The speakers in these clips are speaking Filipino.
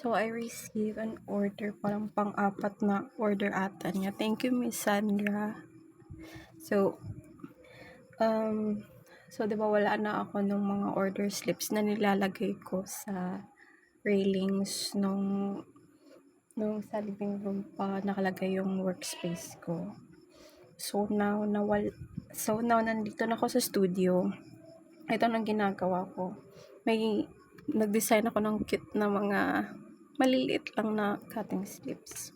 So, I received an order, parang pang-apat na order ata niya. Thank you, Miss Sandra. So, um, so 'di ba wala na ako nung mga order slips na nilalagay ko sa railings nung sa living room pa nakalagay yung workspace ko. So now nandito na ako sa studio. Ito nang ginagawa ko. Nag-design ako ng cute na mga maliliit lang na cutting slips.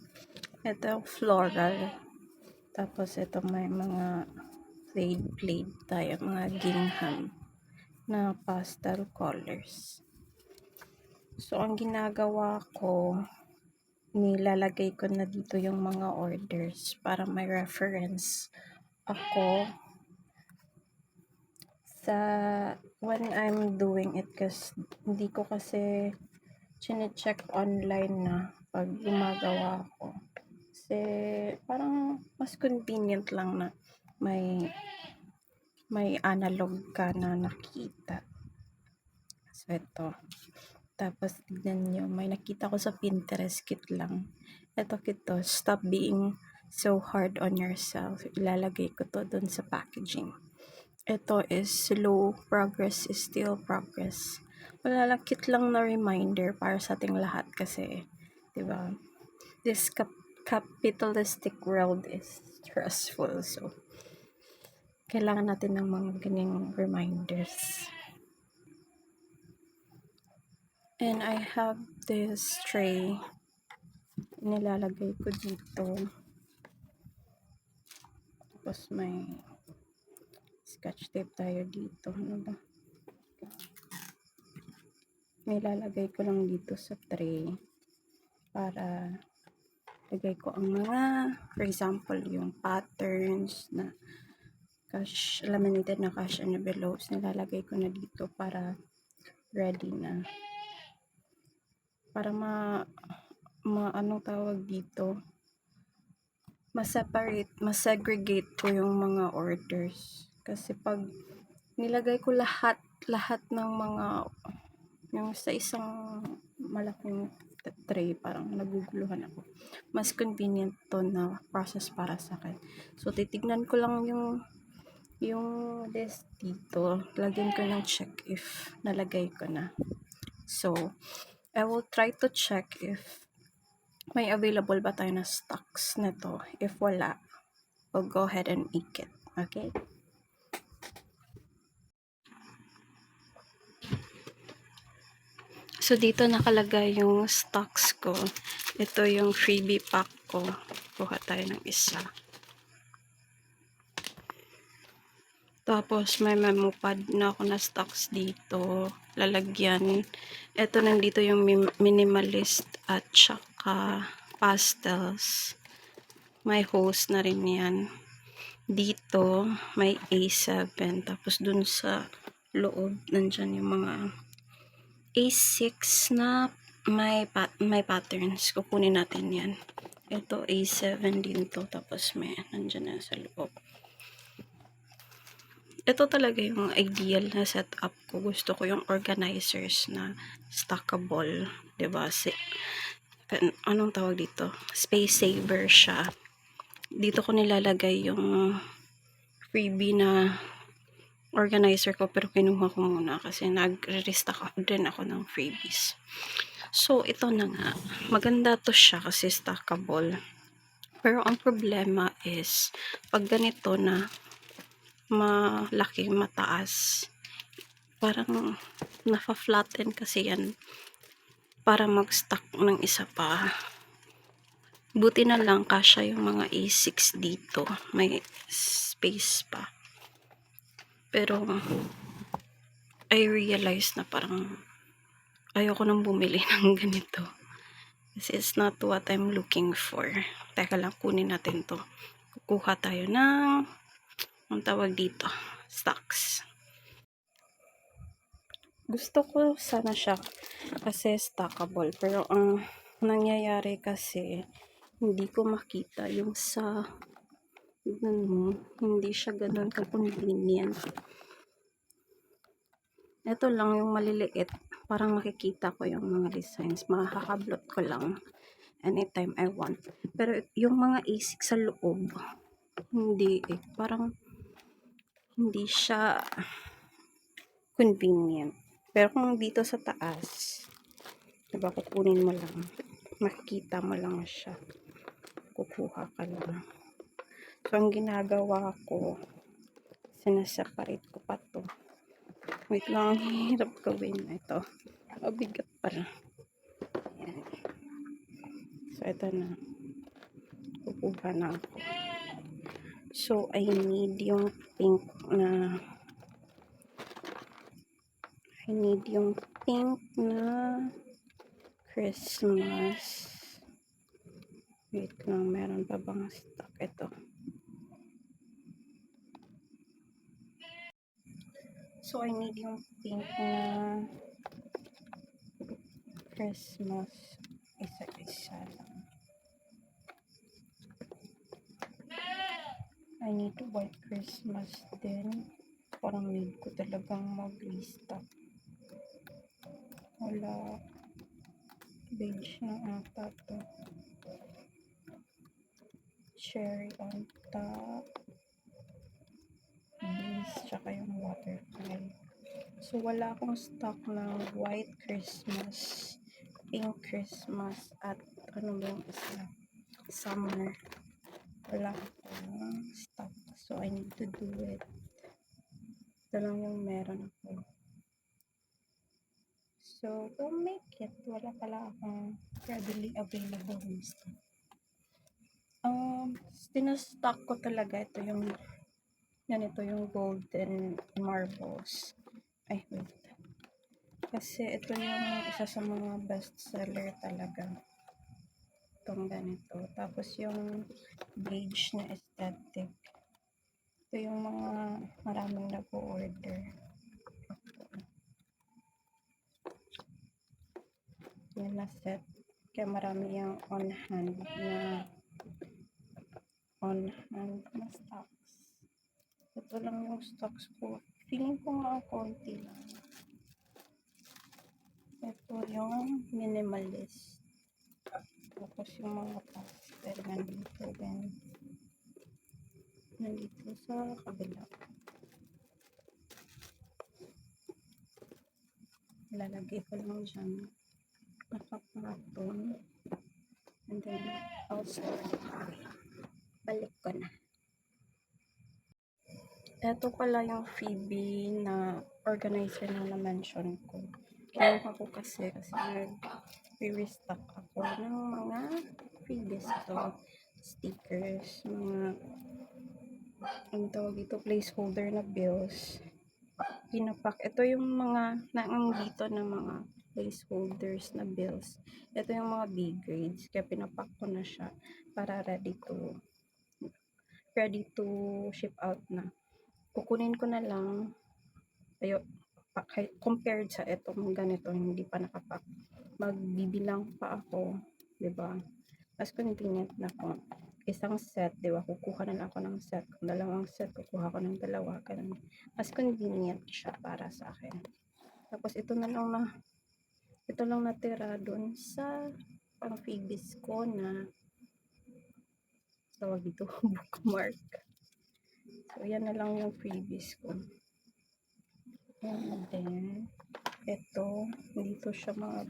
Ito floral. Tapos ito may mga plaid tayo, mga gingham na pastel colors. So ang ginagawa ko, nilalagay ko na dito yung mga orders para may reference ako sa when I'm doing it, kasi hindi ko kasi chine-check online na pag gumagawa ko. Kasi parang mas convenient lang na may analog ka na nakita. So ito. Tapos tignan nyo, may nakita ko sa Pinterest, kit lang. Ito kito, stop being so hard on yourself. Ilalagay ko to dun sa packaging. Ito is slow progress is still progress. Wala lang, cute lang na reminder para sa ating lahat kasi, 'di ba? This capitalistic world is stressful. So, kailangan natin ng mga ganyang reminders. And I have this tray. Nilalagay ko dito. Tapos may scotch tape tayo dito. Ano ba? Nilalagay ko lang dito sa tray para lagay ko ang mga, for example, yung patterns na laminated na cash envelopes. Nilalagay ko na dito para ready na. Para anong tawag dito? Mas-segregate ko yung mga orders. Kasi pag nilagay ko lahat ng mga yung sa isang malaking tray, parang naguguluhan ako. Mas convenient to na process para sa akin. So, titignan ko lang yung list dito. Lagyan ko ng check if nalagay ko na. So, I will try to check if may available ba tayo na stocks nito. If wala, we'll go ahead and make it. Okay? So, dito nakalagay yung stocks ko. Ito yung freebie pack ko. Kuha tayo ng isa. Tapos, may memo pad na ako na stocks dito. Lalagyan. Ito nandito yung minimalist at saka pastels. May hose na rin yan. Dito, may A7. Tapos, dun sa loob, nandyan yung mga A6 na may patterns. Kukunin natin yan. Ito, A7 din to. Tapos, may nandyan na sa loob. Ito talaga yung ideal na setup ko. Gusto ko yung organizers na stackable. Diba? Anong tawag dito? Space saver siya. Dito ko nilalagay yung freebie na organizer ko, pero kinuha ko muna kasi nagre-restock din ako ng freebies. So, ito na nga. Maganda to siya kasi stackable. Pero ang problema is, pag ganito na malaki, mataas, parang nafa-flatten kasi yan para mag-stack ng isa pa. Buti na lang kasya yung mga A6 dito. May space pa. Pero, I realize na parang ayoko nang bumili ng ganito. Kasi it's not what I'm looking for. Teka lang, kunin natin to. Kukuha tayo ng, ang tawag dito, stocks. Gusto ko sana siya kasi stackable. Pero ang nangyayari kasi, hindi ko makita yung sa hindi siya ganun ka-convenient. Ito lang yung maliliit parang makikita ko yung mga designs. Makakablot ko lang anytime I want. Pero yung mga ASIC sa loob, hindi eh. Parang hindi siya convenient. Pero kung dito sa taas, diba, kukunin mo lang. Makikita mo lang siya. Kukuha ka lang. So, ang ginagawa ko, sinaseparate ko pa to. Wait lang, ang hirap gawin ito. Mabigat pala. Ayan. So, ito na. Kukuha na ako. So, I need yung pink na Christmas. Wait lang, meron pa bang stock ito? So, I need yung pink na Christmas. Isa-isa lang. I need white Christmas din. Parang need ko talagang mag-restock. Wala. Beige na ata to. Cherry on top. Beige, tsaka yung waterfall. So, wala akong stock ng white Christmas, pink Christmas, at ano ba yung isa? Summer. Wala akong stock. So, I need to do it. Ito lang yung meron ako. So, to make it, wala pala akong readily available stock. Tinastock ko talaga ito yung ganito yung golden marbles. Ay, wait. Kasi ito yung isa sa mga best seller talaga. Itong ganito. Tapos yung beige na aesthetic. Ito yung mga maraming nag-order. Yan na set. Kaya marami yung on hand na stocks. Ito lang yung stocks ko. Feeling ko nga konti lang. Ito yung minimalist. Tapos yung mga pastel nandito din. Nandito sa kabila. Lalagay ko lang dyan. Nakapatong. And then, also, balik ko na. Ito pala yung Phoebe na organizer na na-mention ko. Kinuha ko kasi nag-restock ako ng mga freebies ito. Stickers, mga ang tawag dito, placeholder na bills. Pinapak. Ito yung mga naandito na mga placeholders na bills. Ito yung mga B grades. Kaya pinapak ko na siya para ready to ship out na. Kukunin ko na lang. Compared sa itong ganito, hindi pa nakapak. Magbibilang pa ako. 'Di ba? Mas convenient na ko. Isang set, 'di ba? Kukuha na lang ako ng set. Kung dalawang set, kukuha ko ng dalawa. Ganun. Mas convenient siya para sa akin. Tapos ito lang natira doon sa pang freebies ko na tawag dito bookmark. So yan na lang yung freebies ko. And then ito, dito siya mga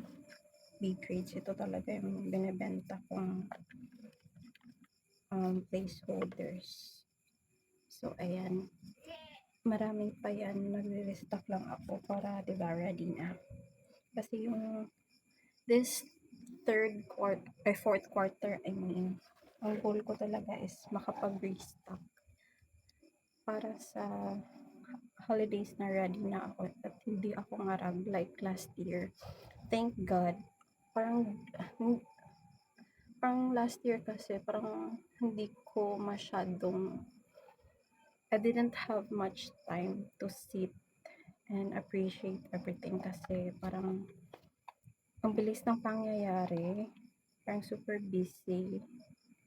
B grades. Ito talaga yung binebenta kong placeholders. So ayan, marami pa yan. Nagre-restock lang ako para, diba, ready na. Kasi yung this fourth quarter, I mean, ang goal ko talaga is makapag-restock para sa holidays na ready na ako at hindi ako ngarag like last year. Thank God. Parang last year kasi parang hindi ko masyadong I didn't have much time to sit and appreciate everything kasi parang ang bilis ng pangyayari, parang super busy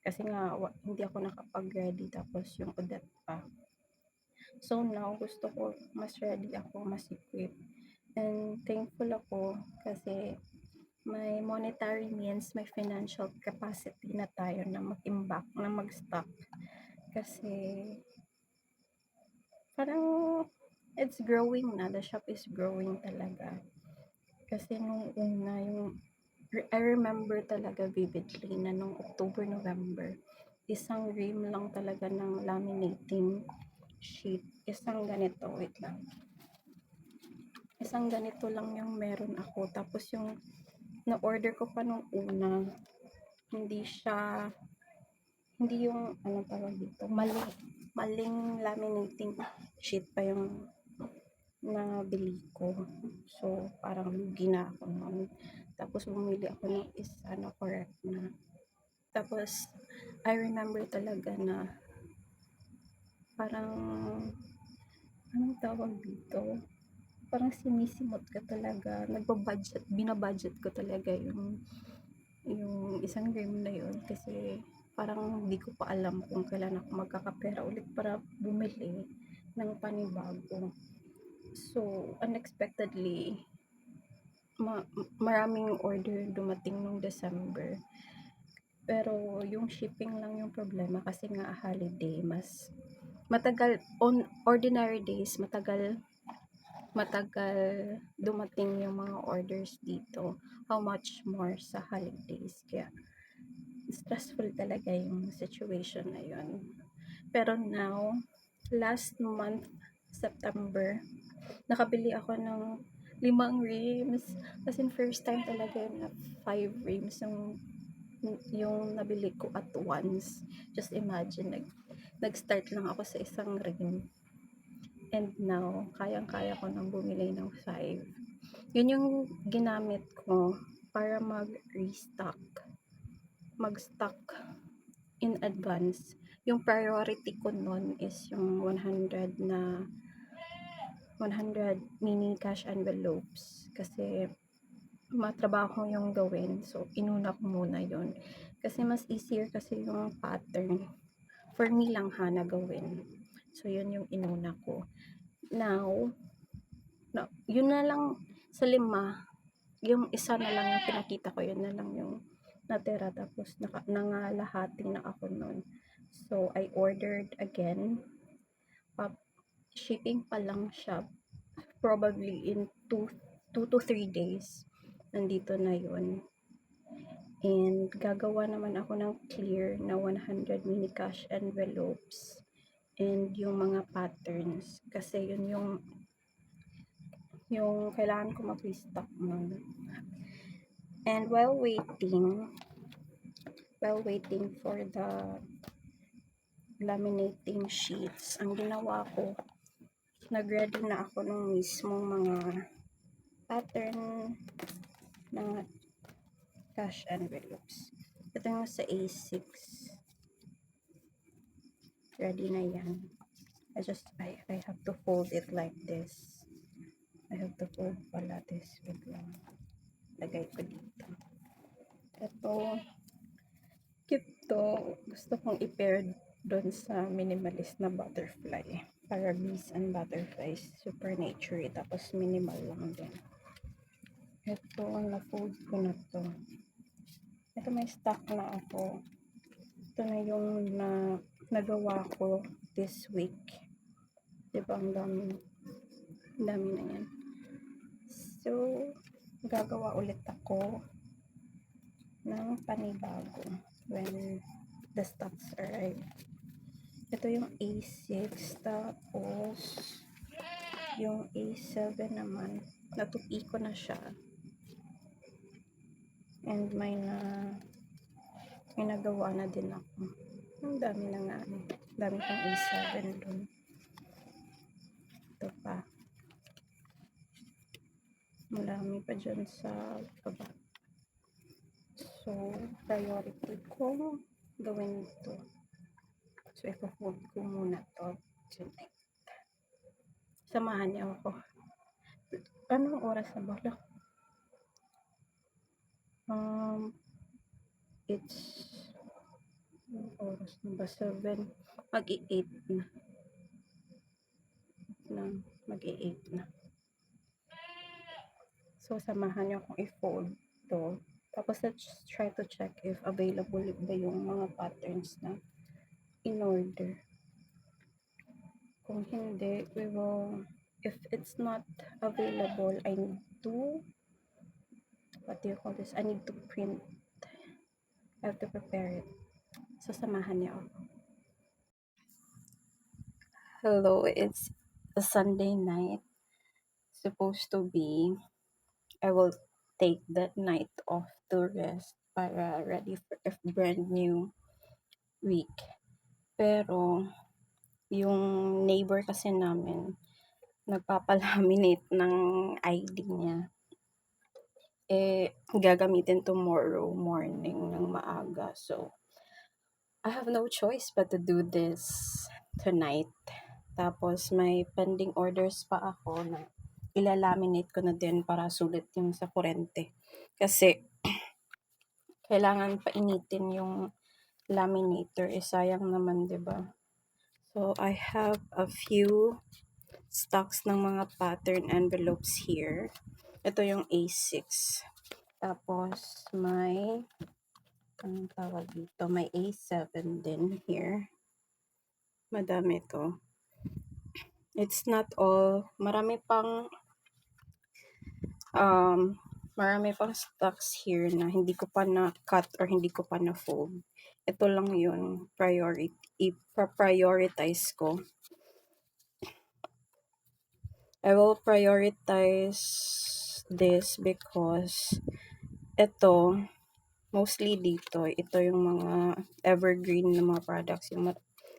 kasi nga hindi ako nakapag-ready tapos yung Odette pa. So now gusto ko mas ready ako, mas equipped And thankful ako kasi may monetary means, may financial capacity na tayo na mag-imbak, na mag-stock. Kasi parang it's growing na, the shop is growing talaga. Kasi nung una, I remember talaga vividly na nung October, November, isang ream lang talaga ng laminating sheet. Isang ganito, wait lang. Isang ganito lang yung meron ako. Tapos yung na-order ko pa nung una, hindi siya, hindi yung, ano tawag dito, maling laminating sheet pa yung nabili ko. So, parang lugi na ako noon. Tapos, bumili ako ng isa na correct na. Tapos, I remember talaga na parang, anong tawag dito? Parang sinisimot ka talaga. Binabudget ko talaga yung isang game na yun. Kasi, parang hindi ko pa alam kung kailan ako magkakapera ulit para bumili ng panibago. So, unexpectedly, maraming order dumating nung December. Pero yung shipping lang yung problema kasi nga holiday, mas matagal on ordinary days, matagal dumating yung mga orders dito. How much more sa holidays? Kaya stressful talaga yung situation na yun. Pero now, last month, September, nakabili ako ng 5 reams. As in, first time talaga na 5 reams yung nabili ko at once. Just imagine, nag-start lang ako sa isang ream. And now, kayang-kaya ko nang bumili ng 5. Yun yung ginamit ko para mag-restock. Mag-stock in advance. Yung priority ko nun is yung 100 mini cash envelopes kasi matrabaho yung gawin, so inuna ko muna yun kasi mas easier kasi yung pattern for me lang na gawin. So yun yung inuna ko. Now, yun na lang sa 5, yung isa na lang yung pinakita ko, yun na lang yung natira, tapos nangalahati na ako nun. So I ordered again. Shipping pa lang siya, probably in 2 to 3 days nandito na yun. And gagawa naman ako ng clear na 100 mini cash envelopes and yung mga patterns kasi yun yung kailangan ko mag-restock nun. And while waiting for the laminating sheets, ang ginawa ko, nag-ready na ako ng mismong mga pattern ng cash envelopes. Ito yung sa A6. Ready na yan. I have to fold it like this. I have to fold pala this. Wait lang. Lagay ko dito. Ito, cute to. Gusto kong i-pair doon sa minimalist na butterfly. Para bees and butterflies. Super nature. Tapos minimal lang din. Ito, na-fold ko na to. Ito may stock na ako. Ito na yung nagawa ko this week. Diba, ang dami na yan. So, gagawa ulit ako ng panibago when the stocks arrive. Ito yung A6, tapos yung A7 naman, natupi ko na siya. And may nagawa na din ako. Ang dami na nga. Dami pang A7 dun. Ito pa. Marami pa dyan sa baba. So, priority ko gawin ito. So, i-fold ko muna to tonight. Samahan niyo ako. Anong oras na ba? It's oras na ba? 7. Mag-i-8 na. Mag-i-8 na. So, samahan niyo akong i-fold 'to. Tapos let's try to check if available ba yung mga patterns na in-order. Kung hindi, we will if it's not available, I need to, what do you call this? I need to print. I have to prepare it. So, samahan niyo ako. Hello, it's a Sunday night. Supposed to be, I will take that night off to rest para ready for a brand new week. Pero, yung neighbor kasi namin, nagpapalaminate ng ID niya. Gagamitin tomorrow morning ng maaga. So, I have no choice but to do this tonight. Tapos, may pending orders pa ako na ilalaminate ko na din para sulit yung sa kurente. Kasi, kailangan painitin yung laminator. Sayang naman, 'di ba? So, I have a few stocks ng mga pattern envelopes here. Ito yung A6. Tapos, may, anong tawag dito? May A7 din here. Madami to. It's not all. Marami pang stocks here na hindi ko pa na-cut or hindi ko pa na-fold. Ito lang yun. Prioritize ko. I will prioritize this because ito, mostly dito, ito yung mga evergreen na mga products, yung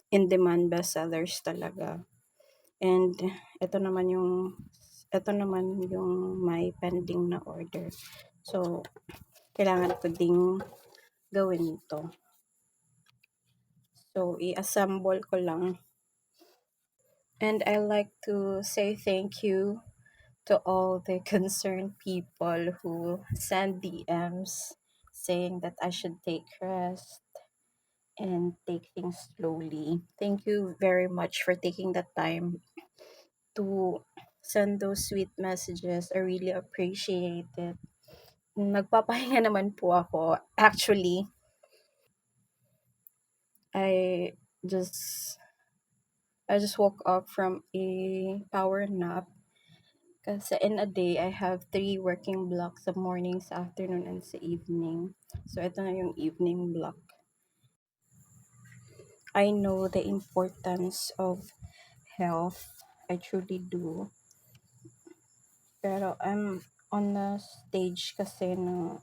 in-demand bestsellers talaga. And ito naman yung may pending na order. So, kailangan ko ding gawin ito. So, i-assemble ko lang. And I like to say thank you to all the concerned people who send DMs saying that I should take rest and take things slowly. Thank you very much for taking the time to send those sweet messages. I really appreciate it. Nagpapahinga naman po ako. Actually, I just woke up from a power nap. Kasi in a day, I have 3 working blocks sa morning, sa afternoon, and sa evening. So, ito na yung evening block. I know the importance of health. I truly do. Pero I'm on a stage kasi ng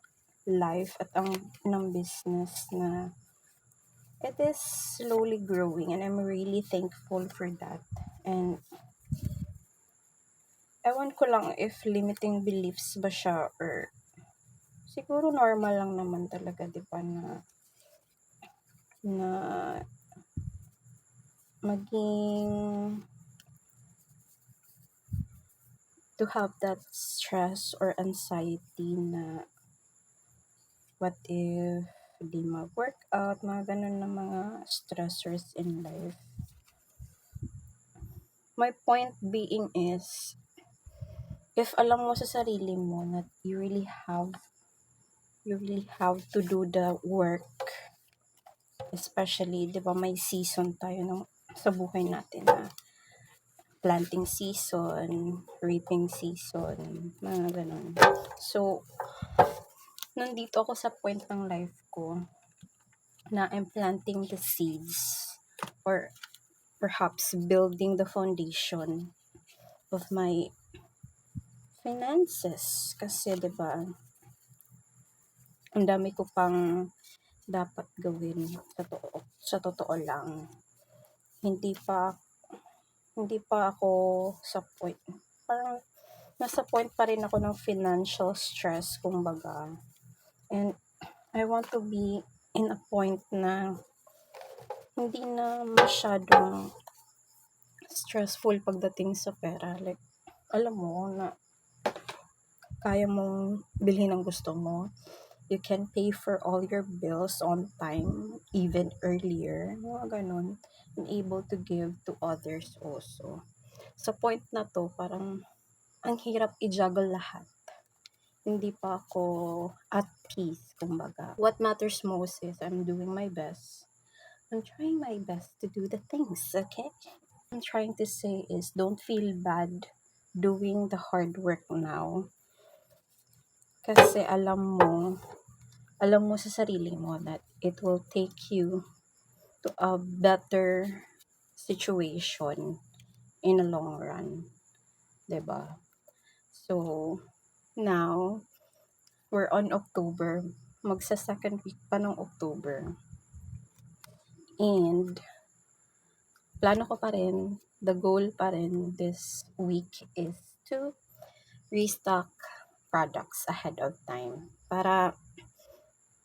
life at ng business na it is slowly growing, and I'm really thankful for that. And ewan ko lang if limiting beliefs ba siya or siguro normal lang naman talaga, 'di ba, na maging to have that stress or anxiety na what if di mag-workout, mga ganun na mga stressors in life. My point being is, if alam mo sa sarili mo that you really have to do the work, especially, di ba, may season tayo sa buhay natin na planting season, reaping season, mga ganun. So, nandito ako sa point ng life ko na I'm planting the seeds or perhaps building the foundation of my finances. Kasi, di ba, ang dami ko pang dapat gawin. Sa totoo lang. Hindi pa ako sa point. Parang nasa point pa rin ako ng financial stress, kumbaga. And I want to be in a point na hindi na masyadong stressful pagdating sa pera. Like, alam mo na kaya mong bilhin ang gusto mo. You can pay for all your bills on time, even earlier. Mga ganun. And able to give to others also. Sa point na to, parang ang hirap i-juggle lahat. hindi pa ako at peace, kumbaga. What matters most is I'm doing my best. I'm trying my best to do the things, okay? What I'm trying to say is don't feel bad doing the hard work now. Kasi alam mo sa sarili mo that it will take you to a better situation in a long run, 'di ba? So, now we're on October. Magsa second week pa ng October. And plano ko pa rin, the goal pa rin this week is to restock products ahead of time. Para,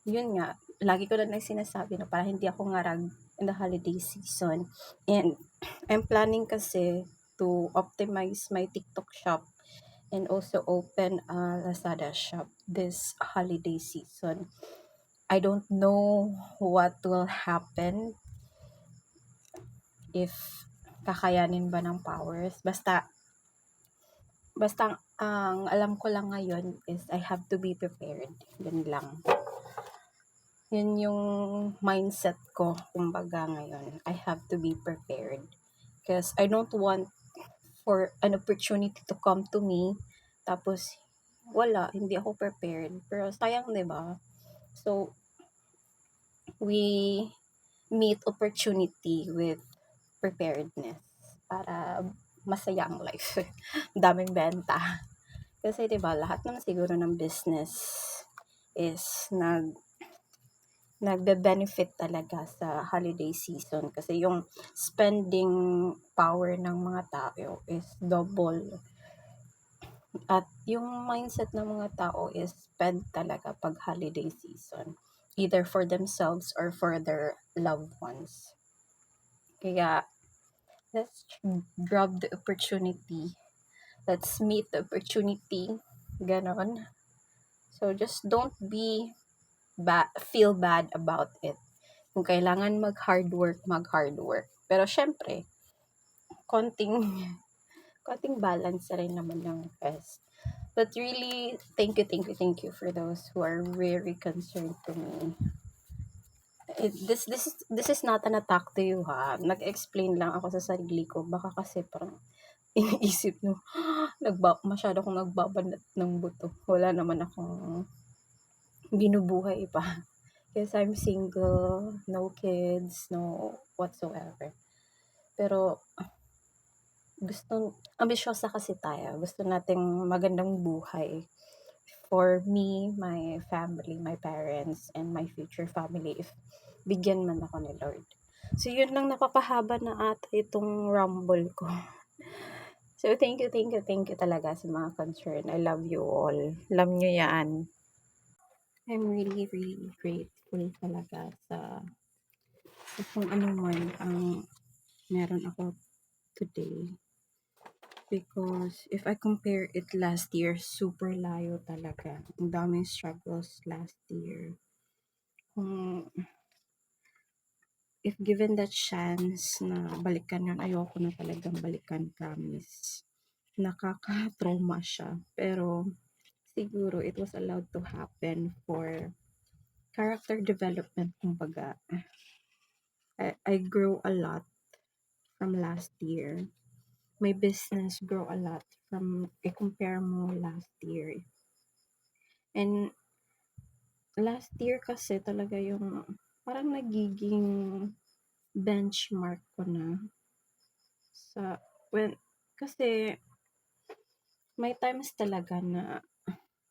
yun nga, lagi ko na sinasabi na para hindi ako ngarag in the holiday season. And I'm planning kasi to optimize my TikTok shop and also open a Lazada shop this holiday season. I don't know what will happen if kakayanin ba ng powers. Basta ang alam ko lang ngayon is I have to be prepared. Yun lang. Yun yung mindset ko, kumbaga ngayon. I have to be prepared. Because I don't want for an opportunity to come to me, tapos wala, hindi ako prepared. Pero sayang, di ba? So, we meet opportunity with preparedness para masaya ang life. Daming benta. Kasi 'di ba, lahat naman siguro ng business is nagbe-benefit talaga sa holiday season kasi yung spending power ng mga tao is double. At yung mindset ng mga tao is spend talaga pag holiday season, either for themselves or for their loved ones. Kaya let's grab the opportunity. Let's meet the opportunity. Ganon. So, just don't feel bad about it. Kung kailangan mag-hard work. Pero, syempre, konting, konting balance rin naman yung best. But really, thank you for those who are very concerned to me. This is not an attack to you, ha. Nag-explain lang ako sa sarili ko. Baka kasi parang iniisip nyo, masyado akong nagbabanat ng buto. Wala naman akong binubuhay pa. Because I'm single, no kids, no whatsoever. Pero, ambisyosa kasi tayo. Gusto nating magandang buhay for me, my family, my parents, and my future family if bigyan man ako ni Lord. So, yun lang, napapahaba na ata itong rumble ko. So, thank you talaga sa mga concern. I love you all. Alam nyo yan. I'm really grateful talaga sa kung ano man ang meron ako today. Because if I compare it last year, super layo talaga. Ang daming struggles last year. If given that chance na balikan yun, ayoko na talagang balikan, promise. Nakaka-trauma siya. Pero siguro it was allowed to happen for character development, kumbaga. I grew a lot from last year. My business grow a lot from i-compare mo last year. And last year kasi talaga yung parang nagiging benchmark ko na sa kasi may times talaga na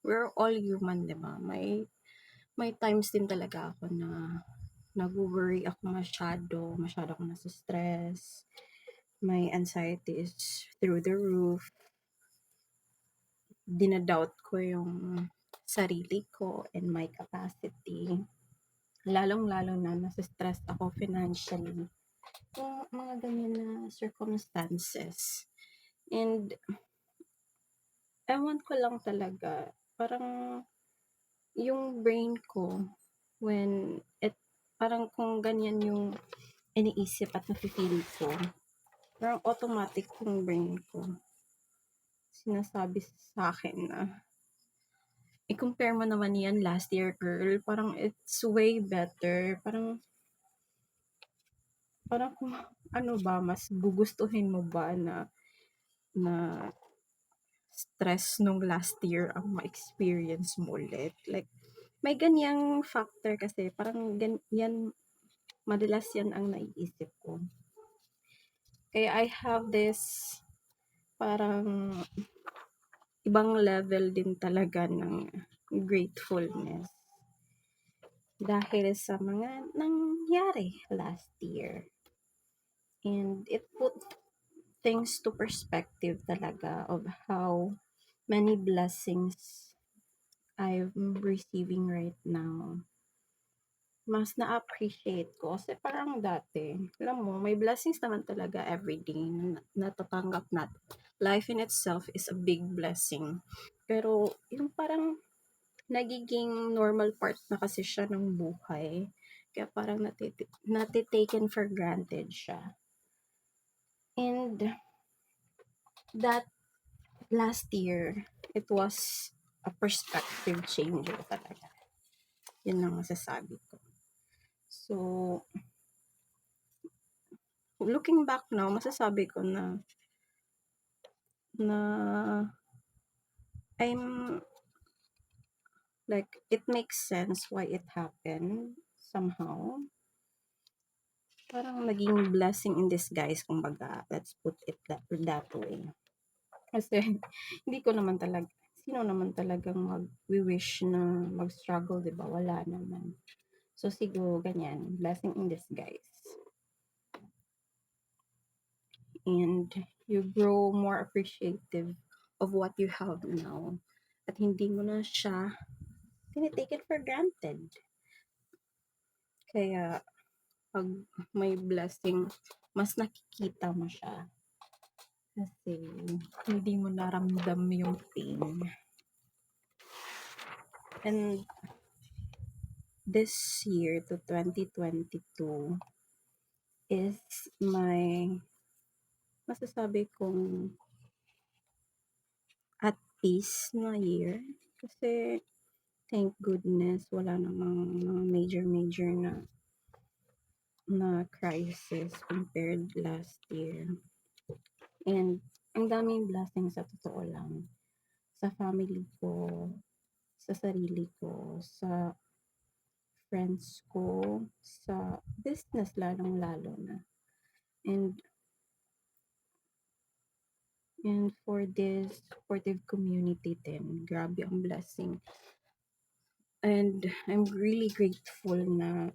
we're all human, di ba? May times din talaga ako na nag-worry ako masyado ako nasa stress. My anxiety is through the roof. Dinadoubt ko yung sarili ko and my capacity. Lalong-lalo na nasa stress ako financially. Yung mga ganyan na circumstances. And ewan ko lang talaga, parang yung brain ko parang kung ganyan yung iniisip at nafe-feel ko, parang automatic yung brain ko sinasabi sa akin na i-compare mo naman yan last year, girl. Parang it's way better. Parang, parang kung ano ba, mas gugustuhin mo ba na stress nung last year ang ma-experience mo ulit? Like, may ganyang factor kasi parang yan, madalas yan ang naiisip ko. Kaya I have this parang ibang level din talaga ng gratefulness dahil sa mga nangyari last year. And it put things to perspective talaga of how many blessings I'm receiving right now. Mas na-appreciate ko kasi parang dati, alam mo, may blessings naman talaga everyday na natatanggap natin. Life in itself is a big blessing. Pero yung parang nagiging normal part na kasi siya ng buhay. Kaya parang natitaken for granted siya. And that last year, it was a perspective changer talaga. Yun ang masasabi ko. So, looking back now, masasabi ko na I'm like, it makes sense why it happened somehow. Parang naging blessing in disguise, kumbaga. Let's put it that way. Kasi, hindi ko naman talaga, sino naman talagang mag-wish na mag-struggle, di ba? Wala naman. So, siguro, ganyan. Blessing in disguise. And you grow more appreciative of what you have now. At hindi mo na siya tinitake it for granted. Kaya, pag may blessing, mas nakikita mo siya. Kasi, hindi mo naramdam yung pain. And, this year to 2022 is my masasabi kong at peace na year. Kasi, thank goodness, wala namang mga major na crisis compared last year. And, ang daming blessings sa totoo lang. Sa family ko, sa sarili ko, sa friends ko, sa business lalong-lalo na. And for this supportive community din, grabe ang blessing. And I'm really grateful na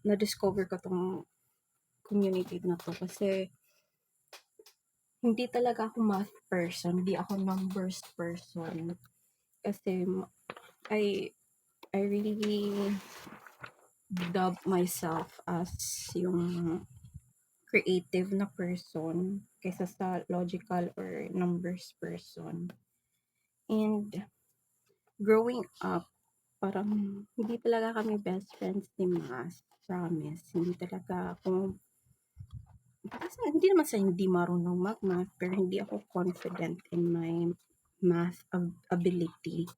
na-discover ko tong community na to kasi hindi talaga ako math person, hindi ako numbers person. Kasi I really dub myself as yung creative na person kaysa sa logical or numbers person. And growing up, parang hindi talaga kami best friends ni Mas. Promise. Hindi talaga ako, kasi hindi naman sa hindi marunong mag-math, pero hindi ako confident in my math ability.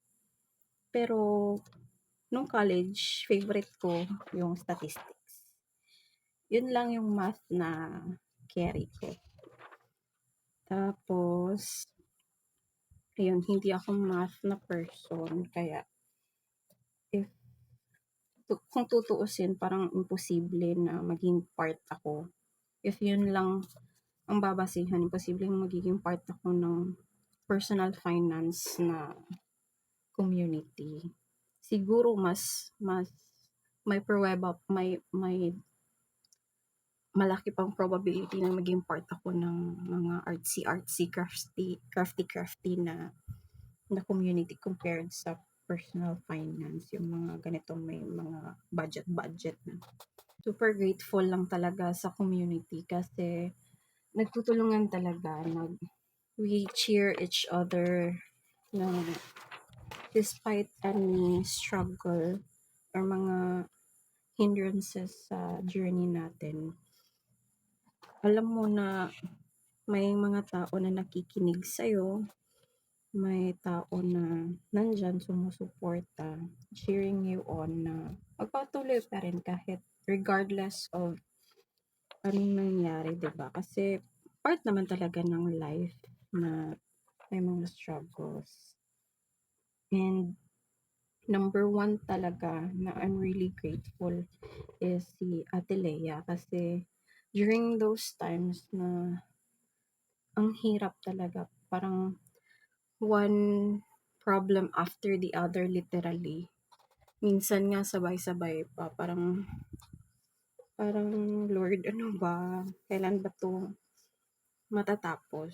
Pero, nung college, favorite ko yung statistics. Yun lang yung math na carry ko. Tapos, ayun, hindi ako math na person, kaya if kung tutuusin, parang imposible na maging part ako. If yun lang ang babasihan, imposible magiging part ako ng personal finance na community. Siguro mas may malaki pang probability na maging part ako ng mga artsy crafty na community compared sa personal finance, yung mga ganitong may mga budget na. Super grateful lang talaga sa community kasi nagtutulungan talaga, we cheer each other na despite any struggle or mga hindrances sa journey natin. Alam mo na may mga tao na nakikinig sa'yo, may tao na nandyan sumusuporta, cheering you on na magpatuloy pa rin kahit regardless of anong nangyari, 'di ba? Kasi part naman talaga ng life na may mga struggles. And number one talaga na I'm really grateful is si Ate Lea kasi during those times na ang hirap talaga, parang one problem after the other literally. Minsan nga sabay-sabay pa, parang parang Lord, ano ba? Kailan ba 'to matatapos?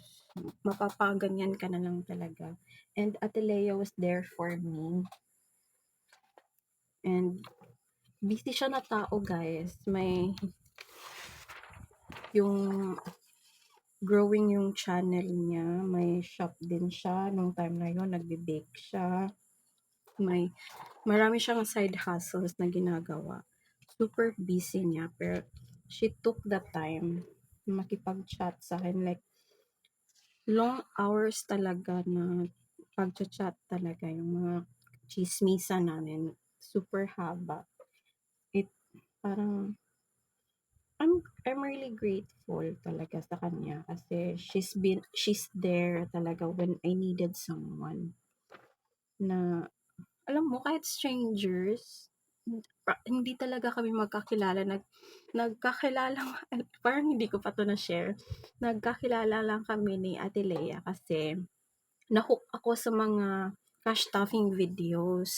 Mapapaganyan ka na lang talaga. And Ate Lea was there for me. And busy siya na tao, guys. May yung growing yung channel niya. May shop din siya. Nung time na yun, nagbe-bake siya. Marami siyang side hustles na ginagawa. Super busy niya. Pero she took the time makipag-chat sa akin. Like, long hours talaga na pag-chat talaga. Yung mga chismisa namin. Super haba. It, parang, I'm really grateful talaga sa kanya kasi she's there talaga when I needed someone na alam mo kahit strangers hindi talaga kami magkakilala nagkakilala parang hindi ko pa to na share nagkakilala lang kami ni Ate Lea kasi nahook ako sa mga cash stuffing videos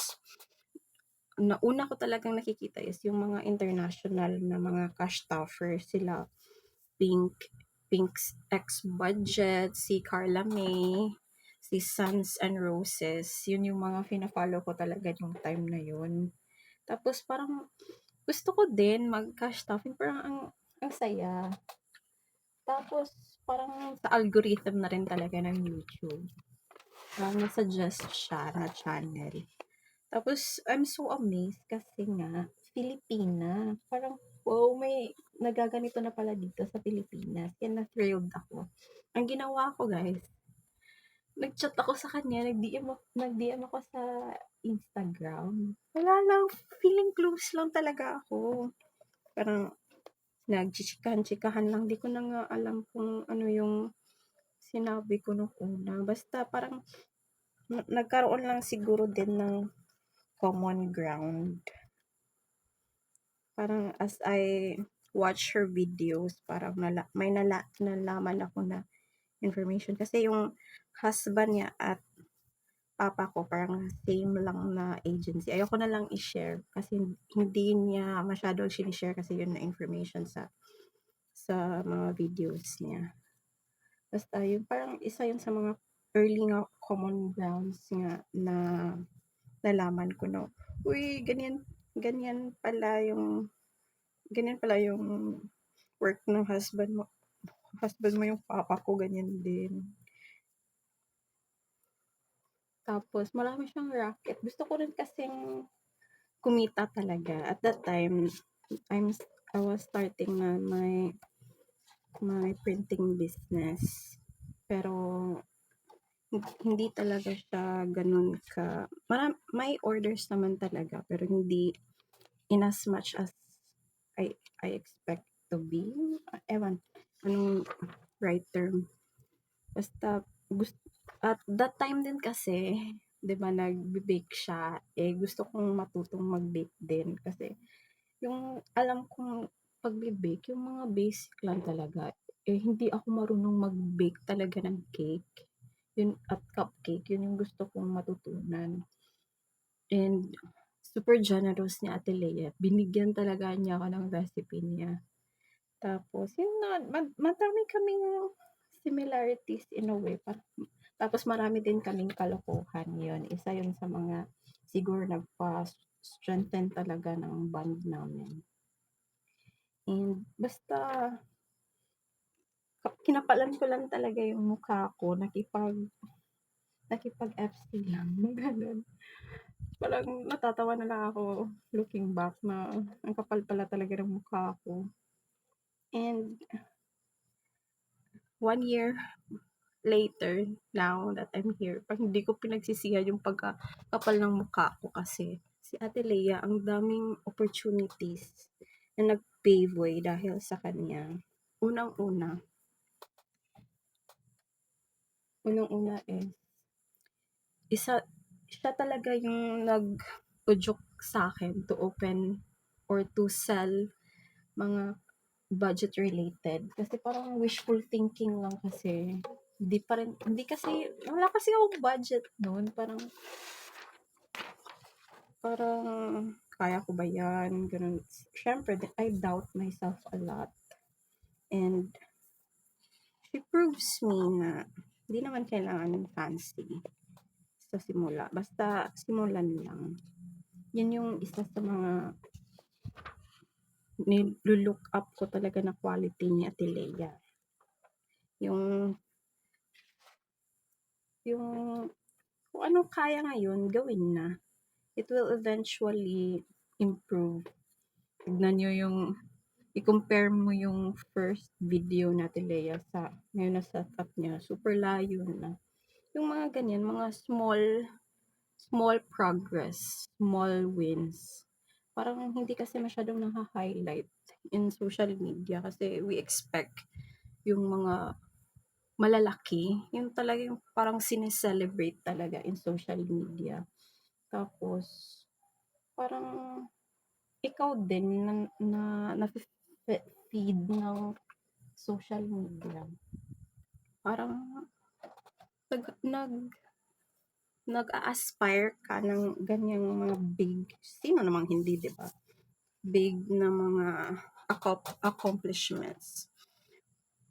na una ko talagang nakikita is yung mga international na mga cash stuffer sila Pink's Ex-Budget, si Carla May, si Suns and Roses. Yun yung mga fina-follow ko talaga yung time na yun. Tapos parang gusto ko din mag-cash stuffing. Parang ang saya. Tapos parang sa algorithm na rin talaga ng YouTube. Parang nasuggest siya na channel. Tapos I'm so amazed kasi nga Filipina. Parang wow, may nagaganito na pala dito sa Pilipinas. Kaya na-thrilled ako. Ang ginawa ko, guys, nag-chat ako sa kanya, nag-DM ako sa Instagram. Wala lang, feeling close lang talaga ako. Parang nagchichikahan-chikahan lang. Di ko na nga alam kung ano yung sinabi ko nung una. Basta parang nagkaroon lang siguro din ng common ground. Parang as I watch her videos, parang nalaman ako na information. Kasi yung husband niya at papa ko, parang same lang na agency. Ayoko na lang i-share kasi hindi niya masyadong sinishare kasi yun na information sa mga videos niya. Basta yun, parang isa yun sa mga early nga common grounds nga na nalaman ko no. Uy, ganyan pala yung work ng husband mo. Husband mo yung papa ko, ganyan din. Tapos, marami siyang racket. Gusto ko rin kasing kumita talaga. At that time, I was starting na my printing business. Pero, hindi talaga siya ganun ka, may orders naman talaga, pero hindi in as much as I expect to be. Ewan, anong right term. Basta, at that time din kasi, 'di ba, nagbe-bake siya, gusto kong matutong mag-bake din kasi yung alam kong pagbe-bake, yung mga basic lang talaga. Hindi ako marunong mag-bake talaga ng cake. Yun at cupcake, yun yung gusto kong matutunan. And super generous ni Ate Lea. Binigyan talaga niya ako ng recipe niya. Tapos, yun na, madami kaming similarities in a way. Tapos marami din kaming kalokohan yun. Isa yun sa mga siguro nagpa-strengthen talaga ng bond namin. And basta, kinapalan ko lang talaga yung mukha ko. Nakipag-FC lang. Ganun. Parang natatawa na lang ako looking back na ang kapal pala talaga ng mukha ko. And 1 year later, now that I'm here, pag hindi ko pinagsisihan yung pagkakapal ng mukha ko kasi si Ate Lea, ang daming opportunities na nag-pave way dahil sa kanya. Unang-una is, siya talaga yung nag-udyok sa akin to open or to sell mga budget related. Kasi parang wishful thinking lang kasi. Wala kasi akong budget noon. Parang, kaya ko ba yan? Ganun. Siyempre, I doubt myself a lot. And, she proves me na hindi naman kailangan fancy sa simula. Basta, simulan lang. Yun yung isa sa mga nilook up ko talaga na quality ni Ate Lea. Yung kung ano kaya ngayon, gawin na. It will eventually improve. Tignan nyo i-compare mo yung first video natin, Lea, sa ngayon na setup niya. Super layo na. Yung mga ganyan, mga small progress, small wins. Parang hindi kasi masyadong naka-highlight in social media kasi we expect yung mga malalaki, yung talaga yung parang sineselebrate talaga in social media. Tapos, parang ikaw din na-feed ng social media. Parang nag-a-aspire ka ng ganyang mga big, sino namang hindi, di ba? Big na mga accomplishments.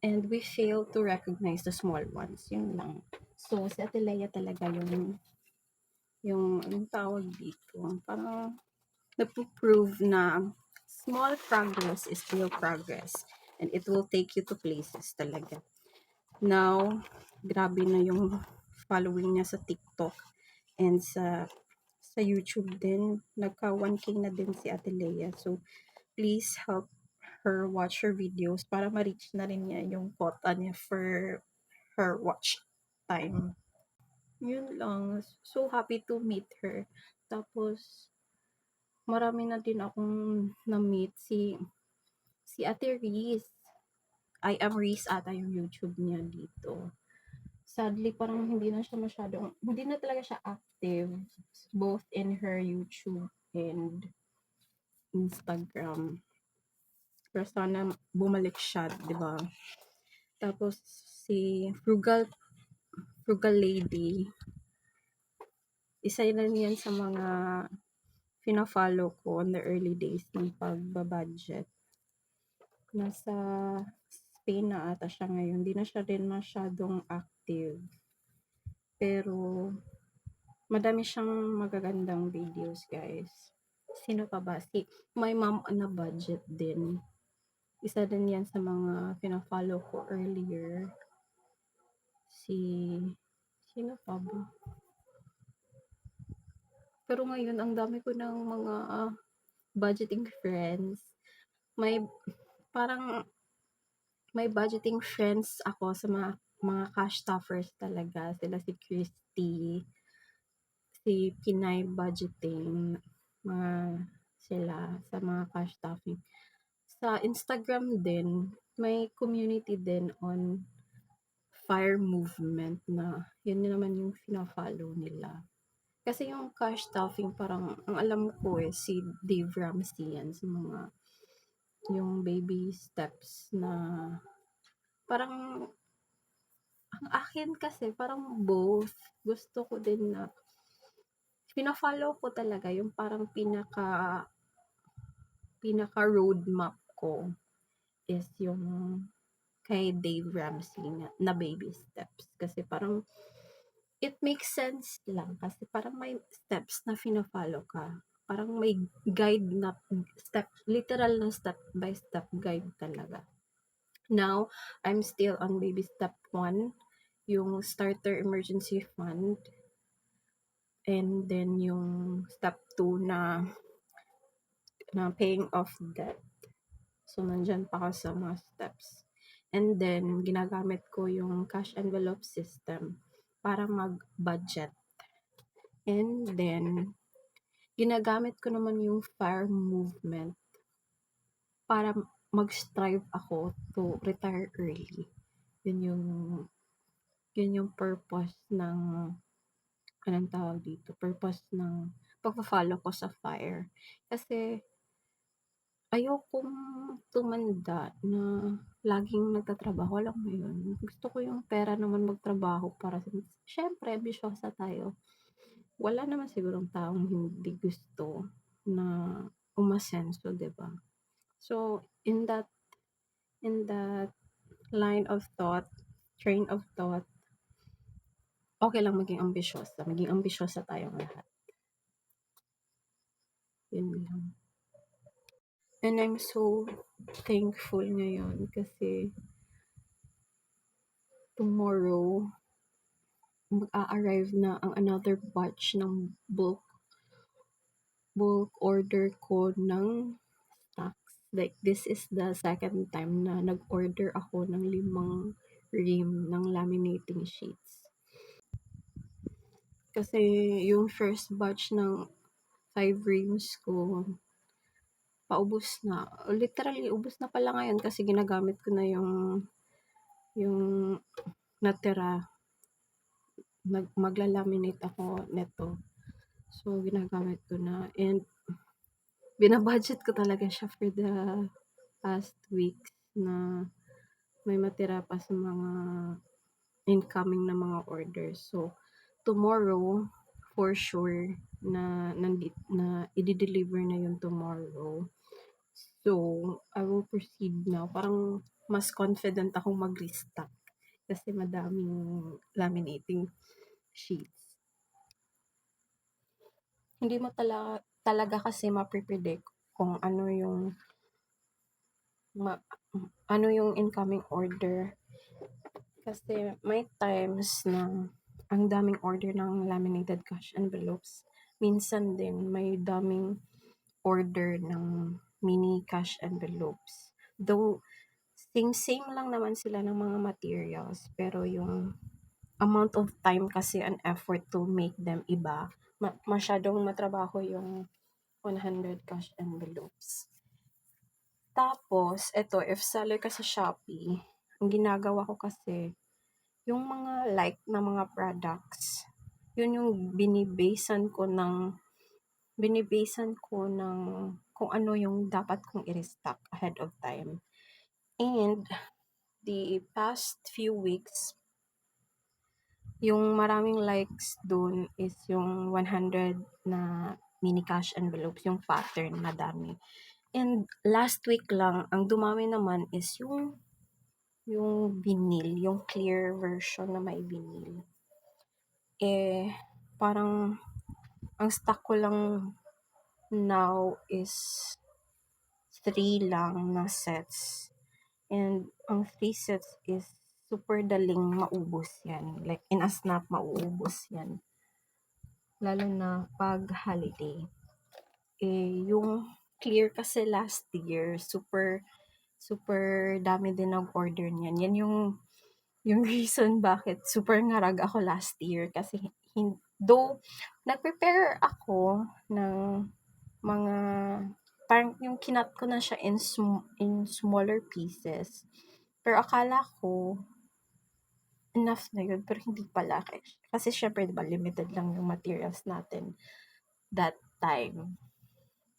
And we fail to recognize the small ones. Yun lang. So, si Ate Lea talaga anong tawag dito? Parang nagpo-prove na small progress is still progress. And it will take you to places talaga. Now, grabe na yung following niya sa TikTok and sa YouTube din. Nagka 1K na din si Ate Lea. So, please help her watch her videos para ma-reach na rin niya yung quota niya for her watch time. Yun lang. So happy to meet her. Tapos, marami na din akong na-meet si Ate Reese. I am Reese ata yung YouTube niya dito. Sadly, parang hindi na talaga siya active both in her YouTube and Instagram. Pero sana bumalik siya, di ba? Tapos, si Frugal Lady, isa na yan sa mga fina-follow ko on the early days ng pagbabudget. Nasa Spain na ata siya ngayon. Hindi na siya rin masyadong active. Pero, madami siyang magagandang videos, guys. Sino pa ba? Si My Mom on a Budget din. Isa din yan sa mga fina-follow ko earlier. Sino pa ba? Pero ngayon, ang dami ko ng mga budgeting friends. May budgeting friends ako sa mga cash stuffers talaga. Sila si Christy, si Pinay Budgeting, mga sila sa mga cash stuffing. Sa Instagram din, may community din on fire movement na yun naman yung fina-follow nila. Kasi yung cash stuffing parang, ang alam ko si Dave Ramsey yan sa mga yung baby steps na parang ang akin kasi parang both. Gusto ko din na pina-follow ko talaga yung parang pinaka roadmap ko is yung kay Dave Ramsey na baby steps. Kasi parang it makes sense lang kasi parang may steps na fina-follow ka. Parang may guide na literal na step by step guide talaga. Now, I'm still on baby step 1, yung starter emergency fund. And then yung step 2 na paying off debt. So, nandyan pa ako sa mga steps. And then, ginagamit ko yung cash envelope system para mag-budget. And then, ginagamit ko naman yung FIRE movement para mag-strive ako to retire early. Yun yung, yun yung purpose ng, anong tawag dito, purpose ng pagpa-follow ko sa FIRE. Kasi, ayokong tumanda na laging nagtatrabaho, alam mo yun. Gusto ko yung pera naman magtrabaho para sa siyempre ambisyosa tayo. Wala naman sigurong taong hindi gusto na umasenso, 'di ba? So, in that line of thought, train of thought, okay lang maging ambisyosa. Maging ambisyosa tayong lahat. Yun lang. And I'm so thankful ngayon kasi tomorrow, mag-a-arrive na ang another batch ng bulk order ko ng stocks. Like, this is the second time na nag-order ako ng 5 ream ng laminating sheets. Kasi yung first batch ng 5 reams ko, paubos na. Literally, ubos na pala ngayon kasi ginagamit ko na yung natira. Magla-laminate ako neto. So, ginagamit ko na. And, binabudget ko talaga siya for the past weeks na may matira pa sa mga incoming na mga orders. So, tomorrow, for sure, na i-deliver na yun tomorrow. So, I will proceed now. Parang mas confident akong mag-restock kasi madaming laminating sheets. Hindi mo talaga kasi ma-predict kung ano yung incoming order. Kasi may times na ang daming order ng laminated cash envelopes. Minsan din may daming order ng mini cash envelopes. Though, same lang naman sila ng mga materials, pero yung amount of time kasi and effort to make them iba. Masyadong matrabaho yung 100 cash envelopes. Tapos, eto, if seller ka sa Shopee, ang ginagawa ko kasi, yung mga like na mga products, yun yung binibasean ko ng kung ano yung dapat kong i-restock ahead of time. And, the past few weeks, yung maraming likes dun is yung 100 na mini cash envelopes, yung pattern, madami. And last week lang, ang dumami naman is yung vinyl, yung clear version na may vinyl. Parang ang stock ko lang now is 3 lang na sets. And ang 3 sets is super daling maubos yan. Like, in a snap, mauubos yan. Lalo na pag holiday. Yung clear kasi last year, super dami din nag-order niyan. Yan yung reason bakit super ngarag ako last year. Kasi, though, nag-prepare ako ng mga, parang yung kinat ko na siya in smaller pieces. Pero akala ko, enough na yun, pero hindi pala. Kasi syempre, diba, limited lang yung materials natin that time.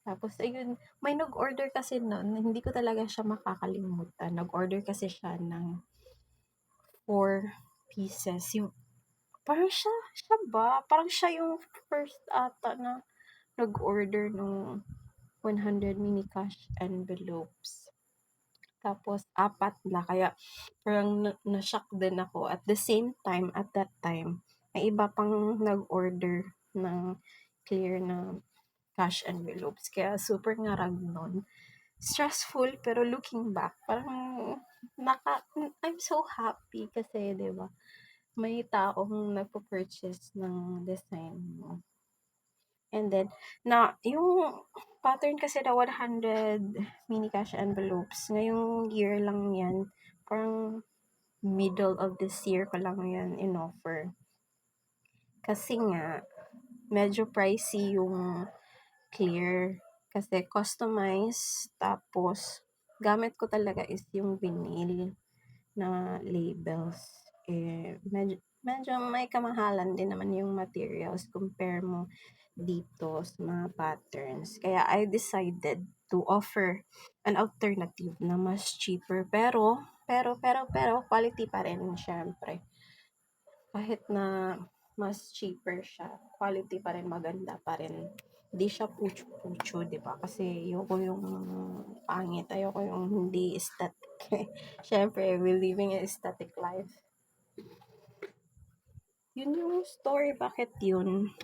Tapos, ayun, may nag-order kasi noon, hindi ko talaga siya makakalimutan. Nag-order kasi siya ng 4 pieces. Parang siya ba? Parang siya yung first ata na nag-order ng 100 mini cash envelopes. Tapos, 4 na. Kaya, parang na-shock din ako. At the same time, at that time, may iba pang nag-order ng clear na cash envelopes. Kaya, super ngarag nun. Stressful, pero looking back, parang I'm so happy kasi, di ba, may taong nagpo-purchase ng design mo. And then, yung pattern kasi na 100 mini cash envelopes, ngayong year lang yan Parang middle of this year ko lang yan in-offer. Kasi nga, medyo pricey yung clear. Kasi customized, tapos gamit ko talaga is yung vinyl na labels. Medyo may kamahalan din naman yung materials compare mo dito sa mga patterns. Kaya I decided to offer an alternative na mas cheaper. Pero, quality pa rin, syempre. Kahit na mas cheaper siya, quality pa rin, maganda pa rin. Hindi siya pucho-pucho, di ba? Kasi ayoko yung pangit, ayoko yung hindi aesthetic. Syempre, we're living an aesthetic life. Yun yung story, bakit yun?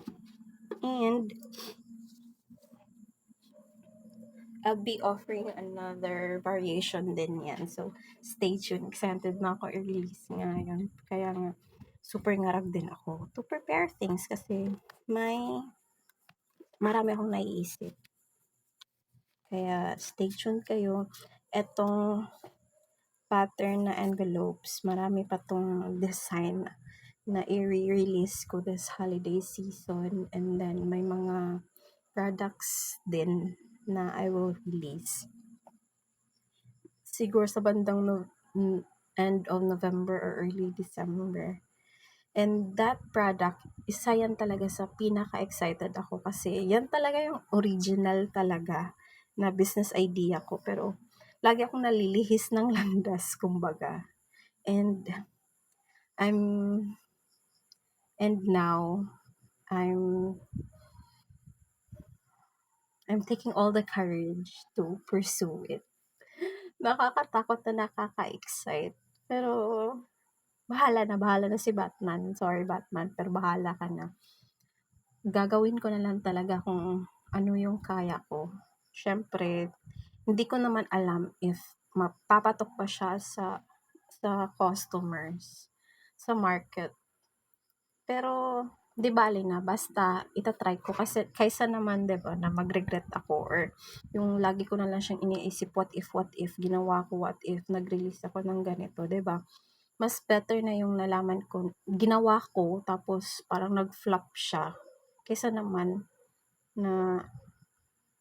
And I'll be offering another variation din yan. So, stay tuned. Excited na ako i-release ngayon. Kaya nga, super ngarag din ako to prepare things kasi marami akong naiisip. Kaya, stay tuned kayo. Etong pattern na envelopes, marami pa tong design na i-release ko this holiday season. And then, may mga products din na I will release. Siguro sa bandang end of November or early December. And that product, isa yan talaga sa pinaka-excited ako kasi yan talaga yung original talaga na business idea ko. Pero lagi akong nalilihis ng landas, kumbaga. And I'm and now I'm taking all the courage to pursue it. Nakakatakot na nakaka-excite. Pero bahala na si Batman. Sorry, Batman, pero bahala ka na. Gagawin ko na lang talaga kung ano yung kaya ko. Siyempre, hindi ko naman alam if mapapatok pa siya sa customers, sa market. Pero, di bali na, basta itatry ko. Kasi, kaysa naman, di ba, na mag-regret ako or yung lagi ko na lang siyang iniisip, what if, ginawa ko, what if, nag-release ako ng ganito, di ba? Mas better na yung nalaman ko, ginawa ko, tapos parang nag-flop siya. Kaysa naman na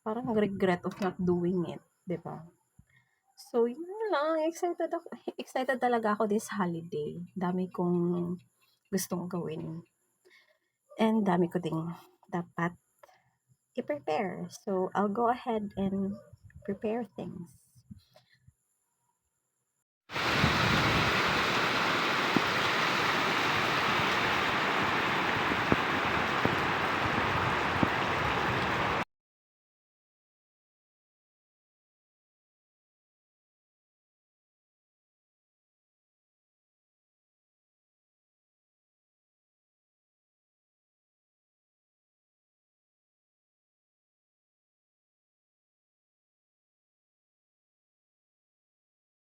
parang regret of not doing it, 'di ba? So, yun lang. Excited talaga ako this holiday. Dami kong gustong gawin. And dami ko ding dapat i-prepare. So, I'll go ahead and prepare things.